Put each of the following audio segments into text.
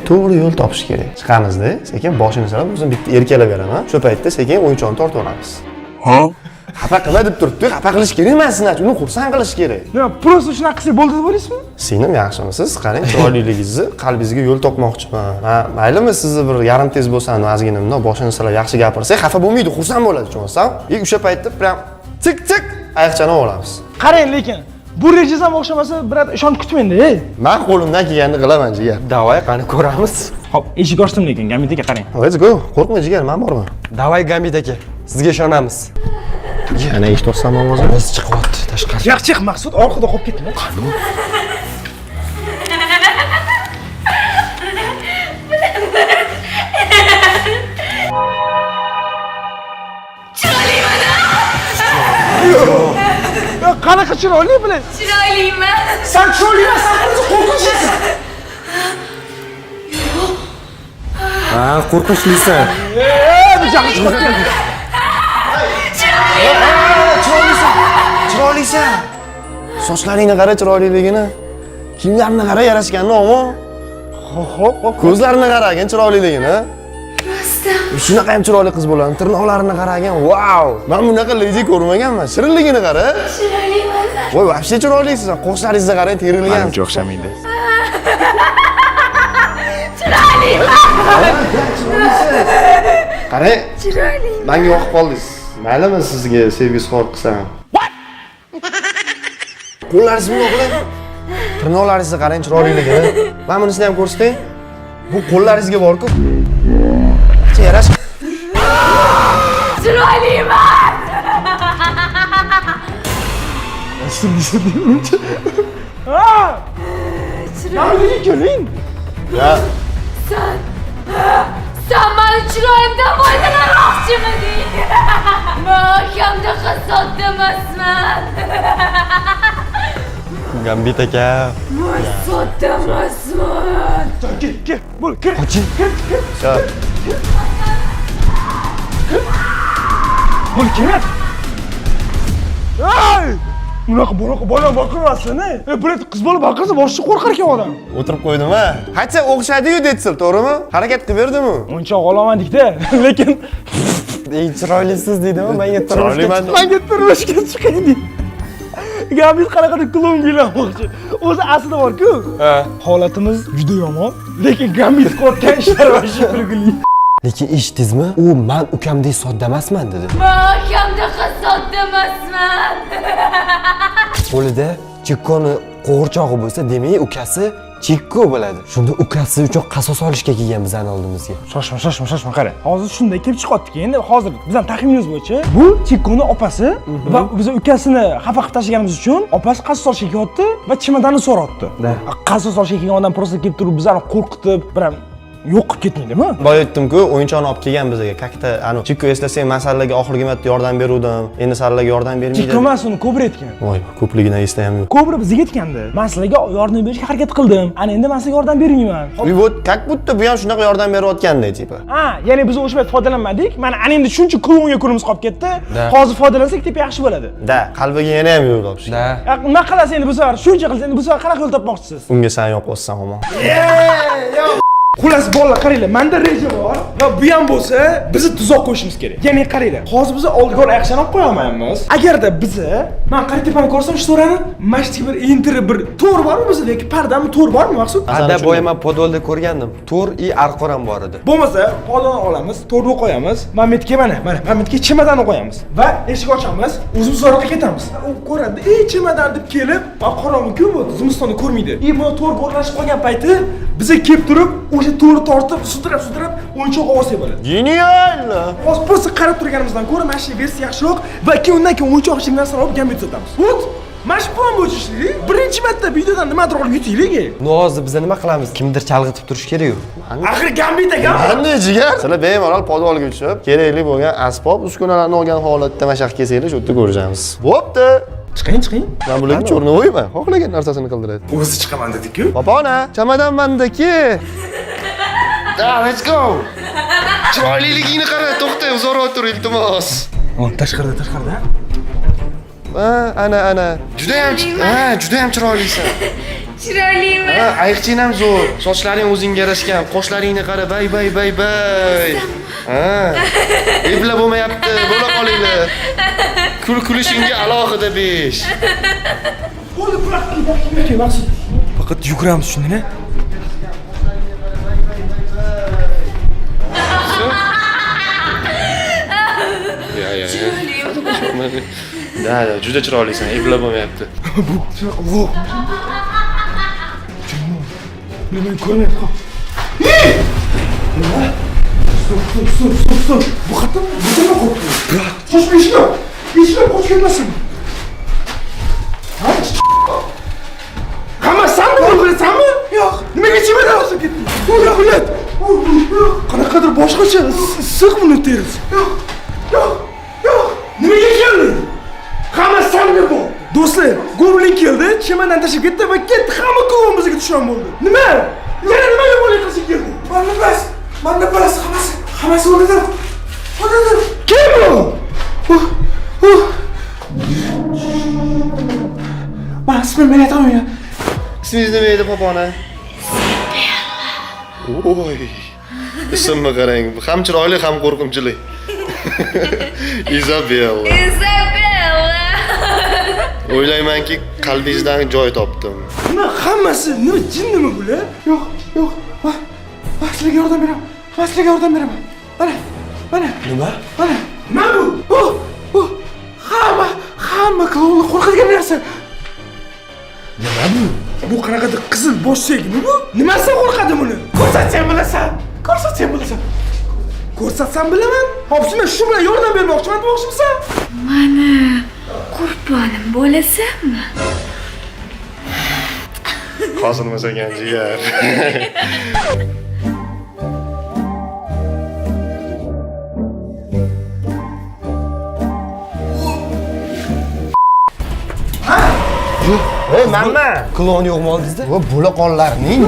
To'g'ri yo'l topish kerak. Chiqamizda, sekin boshini solib, o'zim bitta erkalaveraman. Shu paytda sekin o'yinchoqni tortib olamiz. Ha? Xafa qilma deb turibdi. Xafa qilish kerak emas, uni xursand qilish kerak. Nima, prosta shunaqa qilsak bo'ldi deb o'ylaysizmi? Singlim yaxshimisiz? Qarang, chiroyliligingizni qalbingizga yo'l topmoqchiman. Ha, maylimi sizni bir yarim tez bo'lsam, ozgina bundoq boshini solib yaxshi gapirsak, xafa bo'lmaydi, xursand bo'ladi, tushunsan? O'sha paytda prям tik oyoqchani olamiz. Qarang, lekin bu rejangiz ham o'xshamasa, birat ishonib kutmaydi. Men qo'limdan kelganini qilaman, jigar. Davay, qani ko'ramiz. Hop, eshik ochdim lekin, Gambit aka qarang. Let's go. Qo'rqma, jigar, men borman. Davay, Gambit aka. Sizga ishonamiz. Yana eshik ochsam ovozi Biz chiqyapti tashqari. Chiq, Maqsud orqada qolib ketdimi? Qani? Qanaqa chiroyli bilan? Chiroyliman. Sen chiroyli emassan, o'zi qo'rqinchlisan. Ha, qo'rqinchlisan. Bu jahli chiqib ketdi. Chiroylisan. Sochlaringni qara chiroyliligini. Kiyimlarini qara yarashganini, omo. Hop. Ko'zlarini qaragin chiroyliligini. Shunaqa ham chiroyli qiz bo'ladi. Tirnoqlarini qaragin. Vau! Men bunaqa leji ko'rmaganman. Shirinligini qara. Chiroyliman. Voy, vobshe chiroylisiz. Qoshlaringizni qarang, terilgan. Menga o'xshamaydi. Qarang. Chiroyli. Menga yoqib qoldingiz. Maylimi sizga sevgi izhor qilsam? Qo'llaringizni bundoq qiling. Tirnoqlaringizni qarang chiroyliligini. Men bunisini ham ko'rsatay. Bu qo'llaringizga bor-ku. Yarash. Chiroyliman. Ha! Chiroyli keling. Ya, Sen beni chiroyimdan foydalanmoqchimiding? Men kamda qasot emasman. Gambit aka. Men sodda emasman. Kel, bo'l, kir. cha. Bo'l, kerak. Ay! Bunaqa bola baqirasini. Bilet qiz bola baqirsa boshqa qo'rqar ekan odam. O'tirib qo'ydim-a. Qancha o'xshadi-yu detsil, to'g'rimi? Harakat qilib berdim-u. O'yinchoq olaman-dikda, lekin Ey, chiroylisiz deydimi? Menga menga turmushga chiqing deydi. Gambit qanaqadir klon giylamoqchi. O'zi aslida bor-ku. Ha. Holatimiz juda yomon, lekin Gambit qilayotgan ishlar va shukr. Lekin eshitdingizmi? U men ukamdek sodda emasman dedi. Men kamda qasot emasman. Qo'lida chikkoni qo'g'irchog'i bo'lsa, demak ukasi chikko bo'ladi. Shunda ukasi uchun qasos olishga kelgan bizani oldimizga. Shoshma, qara. Hozir shunday kelib chiqyapti-ki, endi hozir bizning taxminimiz bo'yicha bu chikkoni opasi va biz ukasini xafa qilib tashlaganimiz uchun opasi qasos olishga kelyapti va chemodanni so'rayapti. Qasos olishga kelgan odam просто kelib turib bizani qo'rqitib, bir ham yo'q qilib ketmaydimi? Boya aytdim-ku, o'yinchoqni olib kelgan bizga. Kakta, chikko eslasang, men sizlarga oxirgi marta yordam beruvdim. Endi sizlarga yordam bermaydi. Chikko emas, uni Kobra aytgan. Voy, ko'pligidan eslayam yo'q. Kobra bizga aytgandi. Men sizlarga yordam berishga harakat qildim. Ana endi men sizga yordam bermayman. Вот, как будто bu ham shunaqa yordam berayotganda, tipa. Ha, ya'ni biz o'sha payt foydalanmadik. Mana ana endi shuncha klonga kunimiz qolib ketdi. Hozir foydalansak deb yaxshi bo'ladi. Da, qalbiga yana ham yo'l topishgan. Da. Nima qilasiz endi bu safar? Shuncha qilsangiz endi bu safar qanaqa yo'l topmoqchisiz? Unga sen yo'qotsan, omon. Xullas bolalar, qaranglar, menda reja bor va bu ham bo'lsa, bizni tuzoq qo'yishimiz kerak. Ya'ni qaranglar, hozir biz oldiga aksiya olib qo'ya olmaymiz. Agarda bizni, men qarang tepani ko'rsam, shu to'rani mashtiga bir entri bir to'r bormi bizda, lekin pardami to'r bormi maqsud? Ada boya men podolda ko'rgandim. To'r i arqor ham bor edi. Bo'lmasa, podoni olamiz, to'rni qo'yamiz. Mametga mana Mametga chemodanni qo'yamiz va eshik ochamiz, o'zimiz zo'roqqa ketamiz. U ko'radi, chemodan deb kelib, qorong'i-ku bu, zimistonni ko'rmaydi. Bu to'r bo'rlashib qolgan payti biza kelib turib, o'sha to'rni tortib, sudrab, o'yinchoq ovoz bo'ladi. Genial! Hozir просто qarab turganimizdan ko'ra mana shu versiya yaxshiroq va keyin undan keyin o'yinchoq ichimdan narsani olib Gambit sotamiz. Vot! Mana shu plan bo'yicha ishlaylik. Birinchi marta videodan nimadir olib yutaylik. No, hozir biz nima qilamiz? Kimdir chalg'itib turish kerak-ku. Axir Gambit aka. Qanday jigar? Sizlar bemalol podolga tushib, kerakli bo'lgan asbob, uskunalarni olgan holatda mashaq kelsanglar, shu yerda ko'rishamiz. Bo'pti. Chiqing. Men bularga cho'rnavoyman. Xohlagan narsasini qildiradi. O'zi chiqaman dedi-ku. Popona, chamadon mandaki. Let's go. Chiroyliligingni qara, to'xta, uzoqroq tur, iltimos. Tashqarida. Ana. Juda ham chiroylisan. Chiroyliman. Ha, ayiqching ham zo'r. Sochlaring o'zingga yarashgan. Qoshlaringni qara, bay. Ha. Ebla bo'lmayapti, bo'la qolinglar. Kulishingga alohida 5. Bo'ldi, buloq ketdi. Maqsud. Faqat yuguramiz shunda-ne? Ya, juda chiroylisan, ebla bo'lmayapti. Bu vo. Nima ko'rmayapti? Nima? Stop. Bu xatam, bu nima qo'rqdi? Brat, qochmayishmi? Eshiklar qochib ketmasin. Hamma sen nima bilasanmi? Yo'q. Nimaga chimadan olib ketding? Yo'q, bilat. Qanaqadir boshqacha issiq buni terisi. Yo'q. Nimaga kelding? Hamma senga bu. Do'stlar, Goblin keldi, chimadan tashlab ketdi va ketdi. Hamma klon bizga dushman bo'ldi. Nima? Yana nimaga bo'lay qilib keldi? Manda bilas, hammasi o'ldi. Kim bu? Men aytaman. Ismingiz nima edi, popona? Oy. Ismni qarang, ham chiroyli, ham qo'rqinchli. Izabella. O'ylaymanki, qalbingizdan joy topdim. Nima hammasi, nima jinnimi bular? Yo'q. Sizlarga yordam beraman. Mana. Nima? Nima bu? Hamma klonni qo'rqadigan narsa. Nima bu? Bu qanaqadir qizil bosh segmi bu? Nimasidan qo'rqadi buni? Ko'rsatsam bilasan. Ko'rsatsam bilaman. Hop, shu bilan yordam bermoqchiman demoqchimisan? Mana qurbonim bo'lasanmi? Qosilmasagan jigar. Ey, mamma. Klon yo'qmi oldingizda? Bu bo'laqonlarning.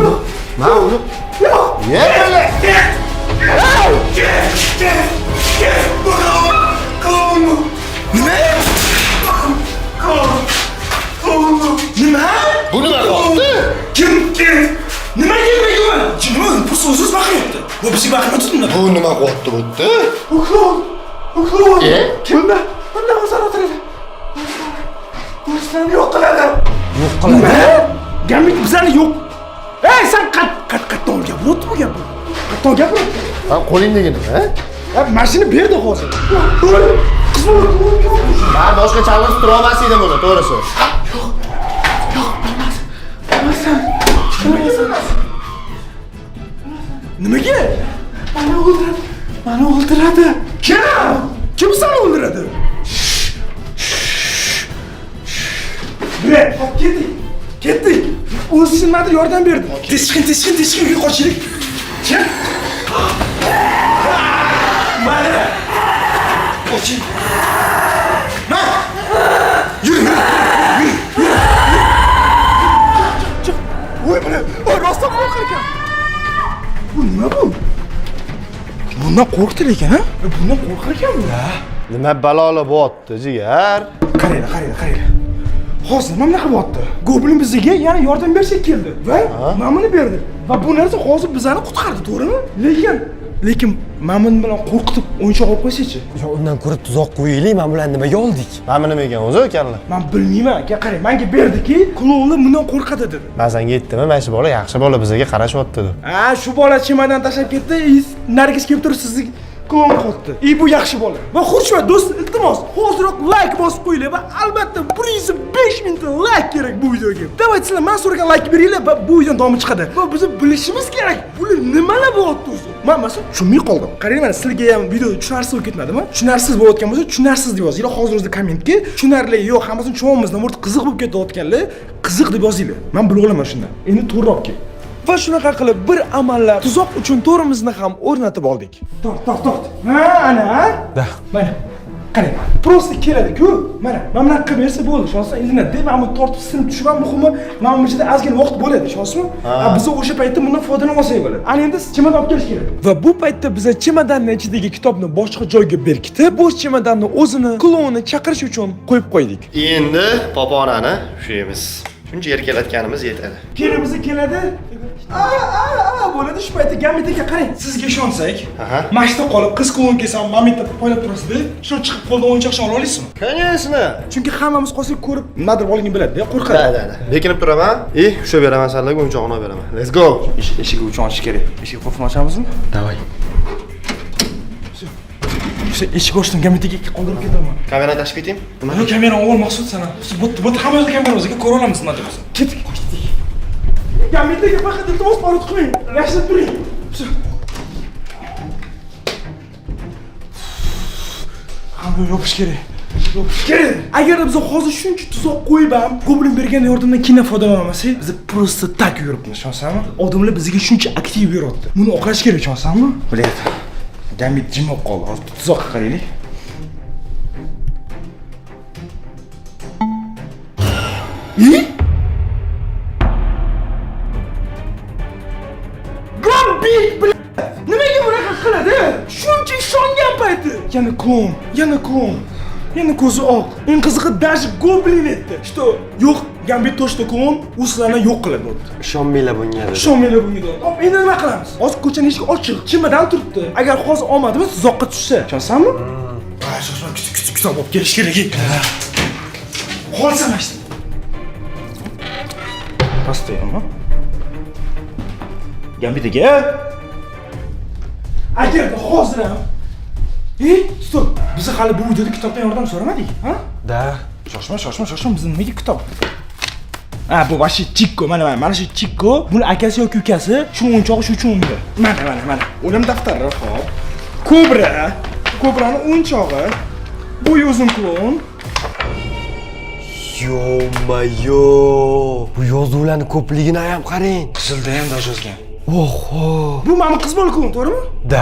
Mana uni. Yo'q. Yebele. Klonmu. Nima? Nima? Bu nima qildi? Kim? Nima kelmaydi? Jinni bu so'zsiz baqiribdi. Bu bizga baqirmaydi. Bu nima qildi bu yerda? Bu klon. Kimda? Bundan o'zar o'tiradi. O'zini yo'q qiladi. Gamlik bizani yo'q. Ey, sen qatton gapiryapti bu gapni. Qatton gapiryapti. Ha, qo'lingdagini, ha? Mashina berdi hozir. Men boshqa chalg'is tura olmas edim buni, to'g'risi. Nimaga? Mani o'ldiradi. Kim seni o'ldiradi? Bre, ketdik. O'zi nimadir yordam berdi. Tezkin qochaylik. Kim? Mana. Qoching. Yürü. Oy, rostdan qo'rqar ekan. Bu nima bu? Bundan qo'rqdi ekan, ha? Bundan qo'rqar ekan bu. Nima baloli bo'pti, jigar? Qaranglar. Hozir nima qilyapti? Goblin bizga yana yordam bersak keldi va mamuni berdi. Va bu narsa hozir bizani qutqardi, to'g'rimi? Lekin mamun bilan qo'rqitib o'yinchoq olib qo'ysa-chi? Yo, undan ko'ra tuzoq qo'yaylik, men bilan nimaga oldik? Mana nima ekan o'zi, kalla? Men bilmayman, aka qarang, menga berdiki, klonlar bundan qo'rqadi dedi. Men senga aytdim, mana shu bola yaxshi bola bizga qarashyapti deb. Ha, shu bola chimadan tashlab ketdi, Nargiz kelib turib sizni klon qildi. Bu yaxshi bola. Va xushvaqt do'st, iltimos, hozirroq like bosib qo'yinglar va albatta 105 ta like kerak bu videoga. Davayt sizlar men so'ragan like beringlar va bu videoning davomi chiqadi. Va biz bilishimiz kerak. Bular nimalar bo'lyapti o'zi? Men masalan tushunmay qoldim. Qarang, mana sizlarga ham video tushunarsiz bo'lib ketmadimi? Tushunarsiz bo'layotgan bo'lsa, tushunarsiz deb yozinglar. Hozir o'zida kommentga tushunarli yo'q, hammasini tushunamiz, nima qiziq bo'lib ketayotganlar, qiziq deb yozinglar. Men bilib olaman shundan. Endi to'g'riroq kel. Va shunaqa qilib bir amallar tuzoq uchun to'rimizni ham o'rnatib oldik. Tort. Ha, ana. Da. Mana. Qarang, prosta keladi-ku. Mana bunaqa qilib bersa bo'ldi. Shonsa endi nima? Men buni tortib sinib tushman, muhimi, mana bu yerda ozgina vaqt bo'ladi, shonsizmi? Biz o'sha paytda bundan foydalana olsak bo'ladi. Ana endi chimadan olib kelish kerak. Va bu paytda biz chimadanning ichidagi kitobni boshqa joyga berkitib, bo'sh chimadanni o'zini klonni chaqirish uchun qo'yib qo'ydik. Endi poponani ushlaymiz. Shuncha erkalatganimiz yetadi. Kelimiz keladi. Bo'ladi shu paytda Gambitga qarang. Sizga ishonsak, Aha. mashta qolib qiz quvon kelsa Mamita poylab turasizda, shuni chiqib qo'ldan o'yinchoqni ola olasizmi? Конечно. Chunki hammamiz qolsak ko'rib, nimadir bo'lganini biladi-da, qo'rqadi. Da. Bekinib turaman. Ushlab beraman sizlarga o'yinchog'ini olib beraman. Let's go. Eshigi uchun ochish kerak. Eshik qulfini ochamizmi? Davay. Eshik ochdim, Gambitga qoldirib ketaman. Kamerani tashib ketaymi? Yo'q, kamera ol maqsud sana. Bu hammamiz kamera o'ziga ko'ra olamiz nima deb bo'lsa. Ketdik. Gambitga faqat iltimos parod qilmang. Yaxshilab turing. Hamma yopish kerak. Agar biz hozir shuncha tuzoq qo'yib ham Goblin bergan yordamdan keyin foydalana olmasak, biz просто так yuribmiz, ishonsanmi? Odamlar bizga shuncha aktiv beryapti. Buni oqlash kerak, ishonsanmi? Bilayapti. Gambit jim bo'lib qoldi. Hozir tuzoqqa qaraylik. Gambit nimaga bunaqa qiladi? Shuncha ishongan payti. Yana klon. Yana ko'zi oq. Eng qizig'i даже Goblin etdi. Что? Yo'q, Gambit to'shda klon, u sizlarni yo'q qiladi o'tdi. Ishonmanglar bunga dedi. Ishonmanglar bunga dedi. Hop, endi nima qilamiz? Hozir ko'chaning eshigi ochiq, chimadan turibdi. Agar hozir omadimiz tuzoqqa tushsa, ishonsanmi? Shoshma, kutib olib kelish kerak. Hozir mashta. Pastaymi? Gambit aka. Agar hozir ham stop. Biz hali bu videoda kitobdan yordam so'ramadik, ha? Da. Shoshma, biz nimaga kitob? Bu vashi Chikko, mana shu Chikko, buni akasi yoki ukasi, shu o'yinchog'i shu uchun unda. Mana. O'lim daftari, hop. Kobrani o'yinchog'i. Bu uzun klon. Yo-mayo. Bu yozuvlarning ko'pligini ham qarang. Qizilda ham yozgan. Oho. Bu meni qiz bola klon, to'g'rimi? Da.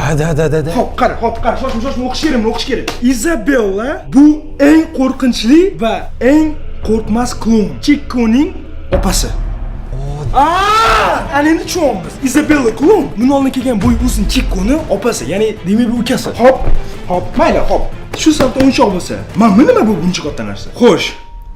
Hop, qara. Shoshma, o'qish kerak. Isabella bu eng qo'rqinchli va eng qo'rqmas klon. Chikkoning opasi. Ana endi tushunamiz. Isabella klon, buni olib kelgan bo'y uzun Chikkoni opasi, ya'ni demak bu ukasi. Hop, mayli, hop. Shu sababda o'yinchoq bo'lsa, mana nima bu buncha katta narsa? Xo'sh,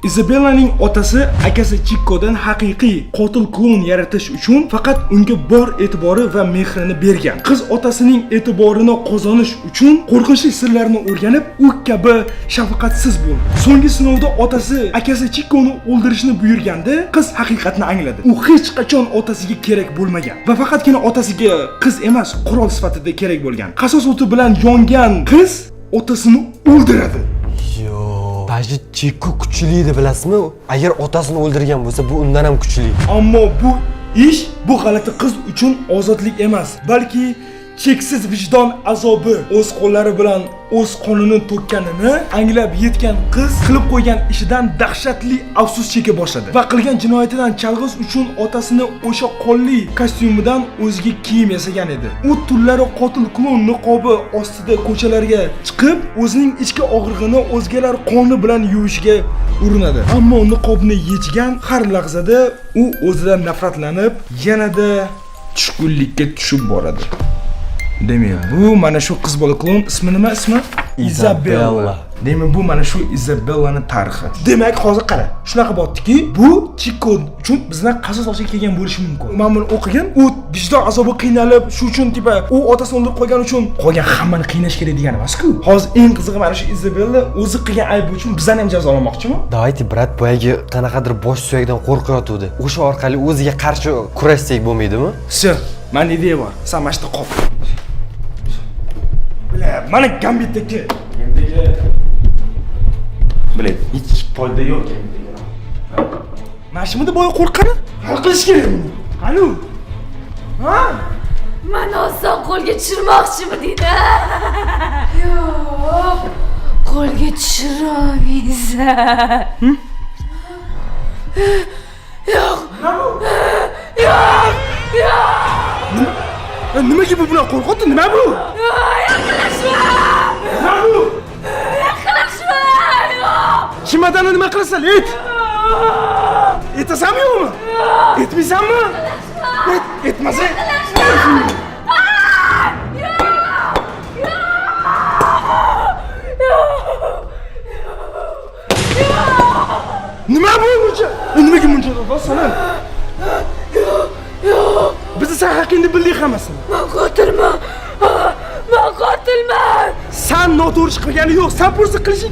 Isabellaning otasi akasi Chikkodan haqiqiy qotil klon yaratish uchun faqat unga bor e'tibori va mehrini bergan. Qiz otasining e'tiborini qozonish uchun qo'rqinchli sirlarni o'rganib, u kabi shafqatsiz bo'ldi. So'nggi sinovda otasi akasi Chikkoni o'ldirishni buyurganda, qiz haqiqatni angladi. U hech qachon otasiga kerak bo'lmagan va faqatgina otasiga qiz emas, qurol sifatida kerak bo'lgan. Qasos o'ti bilan yongan qiz otasini o'ldiradi. Baji Chikko kuchli edi, bilasizmi? Agar otasini o'ldirgan bo'lsa, bu undan ham kuchli. Ammo bu ish bu g'alati qiz uchun ozodlik emas, balki cheksiz vijdon azobi. O'z qo'llari bilan o'z qonini to'kkanini anglab yetgan qiz qilib qo'ygan ishidan dahshatli afsus cheka boshladi va qilgan jinoyatidan chalg'ish uchun otasini o'sha qonli kostyumidan o'ziga kiyim yasagan edi. U tunlari qotil klon niqobi ostida ko'chalarga chiqib, o'zining ichki og'rig'ini o'zgalar qoni bilan yuvishiga urinadi. Ammo niqobni yechgan har lahzada u o'zidan nafratlanib, yanada tushkunlikka tushib boradi. Demak, bu mana shu qiz bola klon ismi nima? Isabella. Demak, bu mana shu Isabellaning tarixi. Demak, hozir qara. Shunaqa bo'ldiki, bu Chikko uchun bizdan qasos olishga kelgan bo'lishi mumkin. Men buni o'qigan, u vijdon azobi qiynalib, shu uchun tipa u otasini o'ldirib qo'ygan uchun qolgan hammani qiynash kerak degan emas-ku. Hozir eng qizig'i mana shu Isabella o'zi qilgan ayb uchun bizdan ham jazolamoqchimi? Давайте, brat, boyagi qanaqadir bosh suyakdan qo'rqayotdi. O'sha orqali o'ziga qarshi kurashsak bo'lmaydimi? Shu, men ideya bor. Sen mana shunda qol. Mana Gambitdagi biladi, hech foyda yo'q Gambitdagi. Mashimda boya qo'rqqani? Hal qilish kerak buni. Qani? Ha? Mani oson qo'lga tushirmoqchimi deydi? Yo'q. Qo'lga tushiramiz. Yo'q. Nimaga bu bilan qo'rqotdi? Nima bu? Yaqinlashma! Chimadani nima qilasan? Etasanmi yo'qmi? Etmaysanmi? Etmasa? Nima bu buncha? Nimaga buncha? hammasini. Men qotilman. Men qotilman. Sen noto'g'ri ish qilgani yo'q. Sen pulsiz qilishing